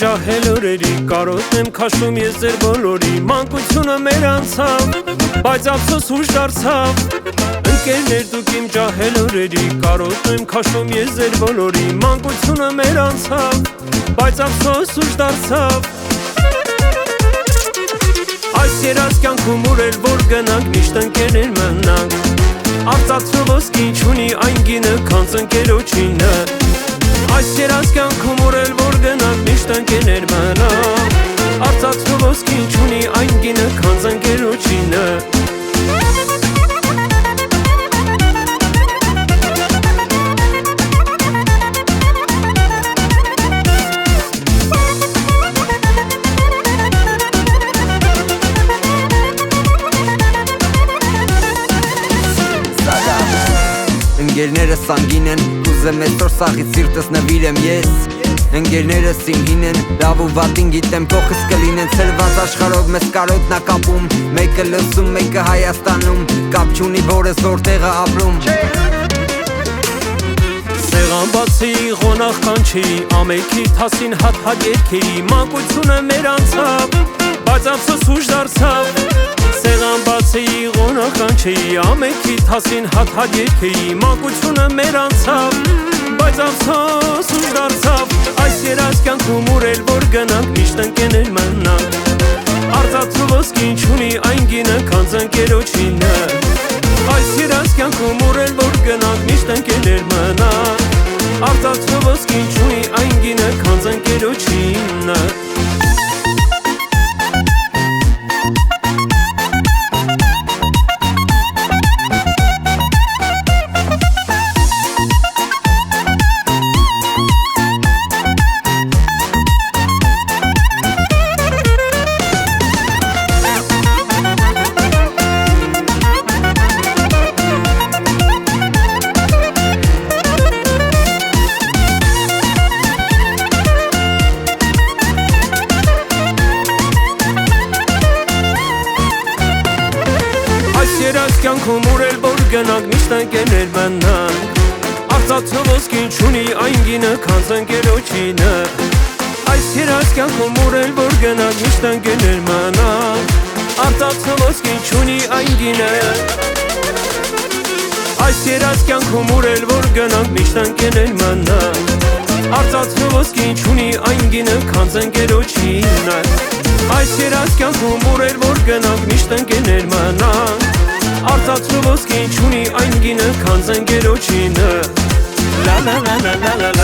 ջահել օրերի կարոտեմ քաշում ես ձեր բոլորի մանկությունը մեր անցավ բայց ափսոս ուշ դարձավ ընկերներ դուք իմ ջահել օրերի կարոտեմ քաշում ես ձեր բոլորի մանկությունը մեր անցավ բայց ափսոս ուշ դարձավ այս երաս կյանքում ուրել որ գնանք միշտ ընկերներ մնանք արծաթը ոսկին չունի այն գինը քանց ընկերոջինը Այս երաս կյանքում ուրել որ գնանք միշտ ընկերներ մնանք Արծաթը ոսկին չունի այն գինը քանց ընկերոջինը Ընկերներս անգին են, կուզեմ այսօր սաղից սիրտս նվիրեմ ես Ընկերներս ինքին են, լավ ու վատին գիտեմ փոխս կլինեն Ցրված աշխարհով մեզ կարոտն ա կապում Մեկը լսում, մեկը Հայաստանում Կապ չունի որս որտեղ ա ապրում Սեղան բացի ղոնախ կանչի Ամեքի թասին հատ երկերի Մանկությունը մեր անցավ Բայց ափսոս ուշ դարձավ Սեղան բացի ղոնախ կանչի Ամեքի թասին հատ երկերի Մանկությունը մեր անցավ Բայց ափսոս ուշ դարձավ Այս երաս կյանքում ուրել որ գնանք միշտ ընկերներ մնանք Արծաթը ոսկին չունի այն գինը քանց ընկերոջինը Այս երաս կյանքում ուրել որ գնանք միշտ ընկերներ մնանք Արծաթը ոսկին չունի այն գինը քանց ընկերոջինը Երաս կյանքում ուրել որ գնանք միշտ ընկերներ մնանք Արծաթը ոսկին չունի այն գինը քանց ընկերոջինը Այս երաս կյանքում ուրել որ գնանք միշտ ընկերներ մնանք Արծաթը ոսկին չունի այն գինը Այս երաս կյանքում ուրել որ գնանք միշտ ընկերներ մնանք Արծաթը ոսկին չունի այն գինը քանց ընկերոջինը Այս երաս կյանքում ուրել որ գնանք միշտ ընկերներ մնանք Արծաթը ոսկին չունի այն գինը քանց ընկերոջինը La la la la la la